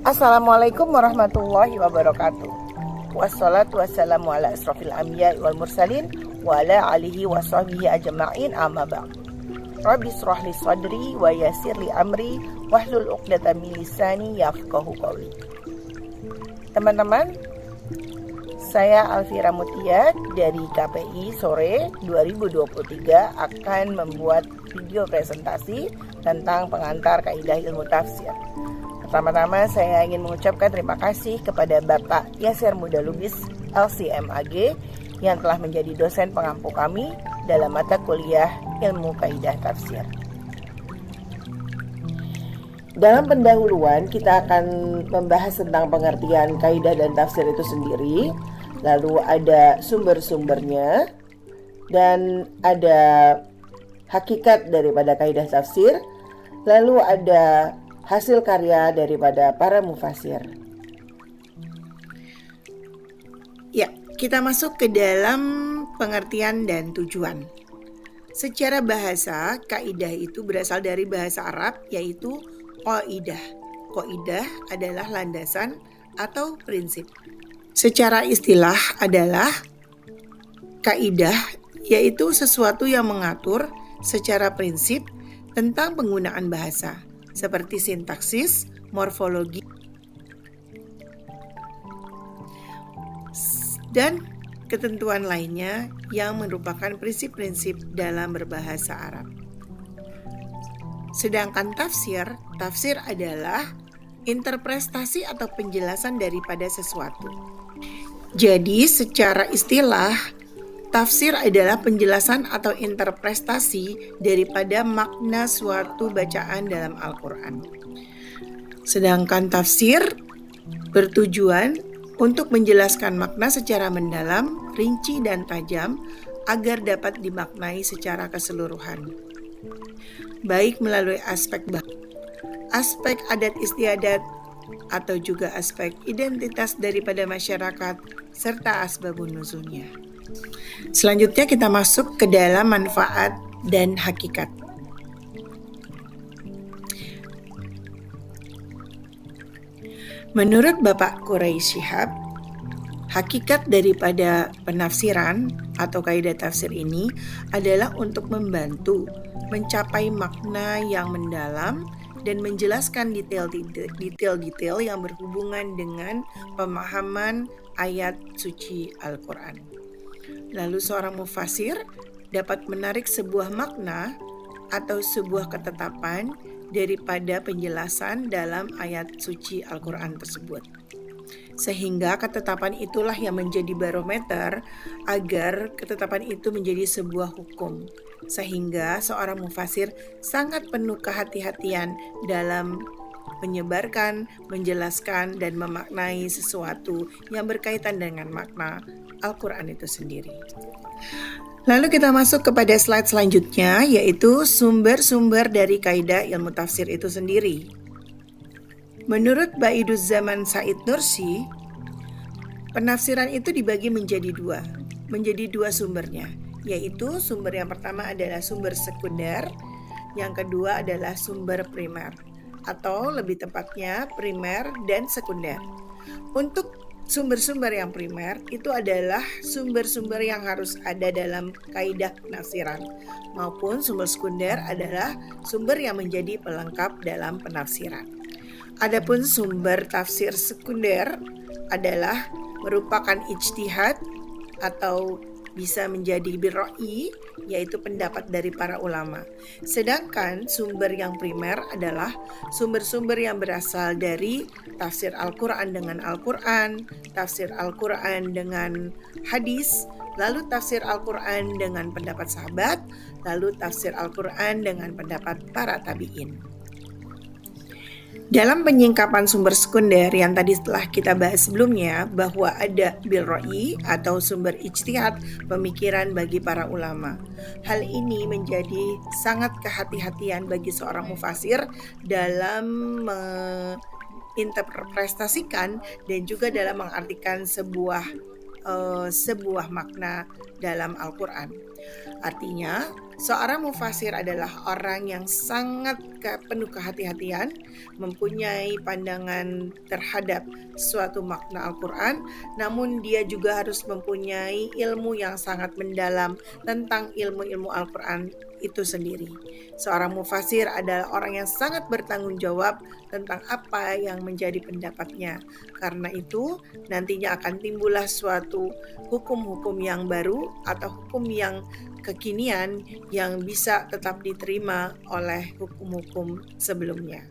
Assalamualaikum warahmatullahi wabarakatuh. Wassalatu wassalamu ala asrafil anbiya'i wal mursalin wa ala alihi wa sahbihi ajma'in, amma ba'd. Rabbi shrah li sadri wa yassir li amri wahlul 'uqdatam min lisani yafqahu qawli. Teman-teman, saya Alfira Mutia dari KPI Sore 2023 akan membuat video presentasi tentang pengantar kaidah ilmu tafsir. Pertama-tama saya ingin mengucapkan terima kasih kepada Bapak Yasir Muda Lubis LCMAG yang telah menjadi dosen pengampu kami dalam mata kuliah ilmu kaidah tafsir. Dalam pendahuluan kita akan membahas tentang pengertian kaidah dan tafsir itu sendiri, lalu ada sumber-sumbernya, dan ada hakikat daripada kaidah tafsir, lalu ada hasil karya daripada para mufasir. Ya, kita masuk ke dalam pengertian dan tujuan. Secara bahasa, kaidah itu berasal dari bahasa Arab, yaitu qaidah. Qaidah adalah landasan atau prinsip. Secara istilah adalah kaidah, yaitu sesuatu yang mengatur secara prinsip tentang penggunaan bahasa, seperti sintaksis, morfologi, dan ketentuan lainnya yang merupakan prinsip-prinsip dalam berbahasa Arab. Sedangkan tafsir adalah interpretasi atau penjelasan daripada sesuatu. Jadi secara istilah, tafsir adalah penjelasan atau interpretasi daripada makna suatu bacaan dalam Al-Quran. Sedangkan tafsir bertujuan untuk menjelaskan makna secara mendalam, rinci, dan tajam agar dapat dimaknai secara keseluruhan, baik melalui aspek adat istiadat atau juga aspek identitas daripada masyarakat serta asbabun nuzulnya. Selanjutnya kita masuk ke dalam manfaat dan hakikat. Menurut Bapak Quraisy Shihab, hakikat daripada penafsiran atau kaidah tafsir ini adalah untuk membantu mencapai makna yang mendalam dan menjelaskan detail-detail yang berhubungan dengan pemahaman ayat suci Al-Quran. Lalu seorang mufasir dapat menarik sebuah makna atau sebuah ketetapan daripada penjelasan dalam ayat suci Al-Quran tersebut. Sehingga ketetapan itulah yang menjadi barometer agar ketetapan itu menjadi sebuah hukum. Sehingga seorang mufasir sangat penuh kehati-hatian dalam menyebarkan, menjelaskan, dan memaknai sesuatu yang berkaitan dengan makna Al-Quran itu sendiri. Lalu kita masuk kepada slide selanjutnya, yaitu sumber-sumber dari kaidah ilmu tafsir itu sendiri. Menurut Baidu'z-Zaman Said Nursi, penafsiran itu dibagi menjadi dua sumbernya, yaitu sumber yang pertama adalah sumber sekunder, yang kedua adalah sumber primer, atau lebih tepatnya primer dan sekunder. Untuk sumber-sumber yang primer itu adalah sumber-sumber yang harus ada dalam kaidah penafsiran, maupun sumber sekunder adalah sumber yang menjadi pelengkap dalam penafsiran. Adapun sumber tafsir sekunder adalah merupakan ijtihad atau bisa menjadi birra'i, yaitu pendapat dari para ulama. Sedangkan sumber yang primer adalah sumber-sumber yang berasal dari tafsir Al-Quran dengan Al-Quran, tafsir Al-Quran dengan hadis, lalu tafsir Al-Quran dengan pendapat sahabat, lalu tafsir Al-Quran dengan pendapat para tabi'in. Dalam penyingkapan sumber sekunder yang tadi telah kita bahas sebelumnya, bahwa ada bil-ra'i atau sumber ijtihad pemikiran bagi para ulama. Hal ini menjadi sangat kehati-hatian bagi seorang mufasir dalam menginterpretasikan dan juga dalam mengartikan sebuah sebuah makna dalam Al-Quran. Artinya, seorang mufasir adalah orang yang sangat penuh kehati-hatian, mempunyai pandangan terhadap suatu makna Al-Quran, namun dia juga harus mempunyai ilmu yang sangat mendalam tentang ilmu-ilmu Al-Quran itu sendiri. Seorang mufasir adalah orang yang sangat bertanggung jawab tentang apa yang menjadi pendapatnya. Karena itu, nantinya akan timbullah suatu hukum-hukum yang baru atau hukum yang kekinian yang bisa tetap diterima oleh hukum-hukum sebelumnya.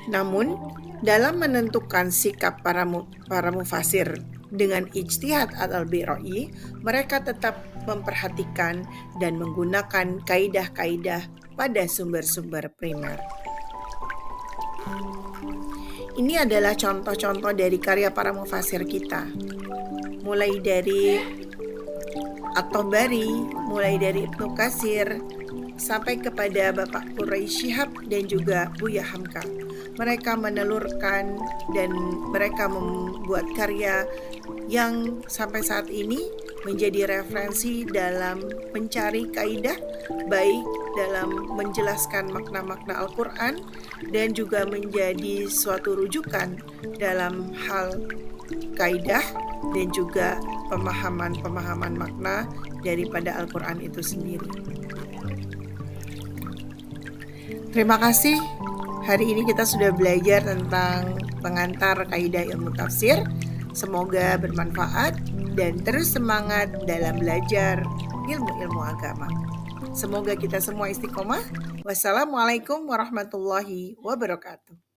Namun, dalam menentukan sikap para mufasir dengan ijtihad al-biroi, mereka tetap memperhatikan dan menggunakan kaidah-kaidah pada sumber-sumber primer. Ini adalah contoh-contoh dari karya para mufasir kita. Mulai dari At-Tabari, mulai dari Ibnu Katsir, sampai kepada Bapak Quraisy Shihab dan juga Buya Hamka. Mereka menelurkan dan mereka membuat karya yang sampai saat ini menjadi referensi dalam mencari kaidah, baik dalam menjelaskan makna-makna Al-Quran dan juga menjadi suatu rujukan dalam hal kaidah dan juga pemahaman-pemahaman makna daripada Al-Quran itu sendiri. Terima kasih. Hari ini kita sudah belajar tentang pengantar kaidah ilmu tafsir. Semoga bermanfaat dan terus semangat dalam belajar ilmu-ilmu agama. Semoga kita semua istiqomah. Wassalamualaikum warahmatullahi wabarakatuh.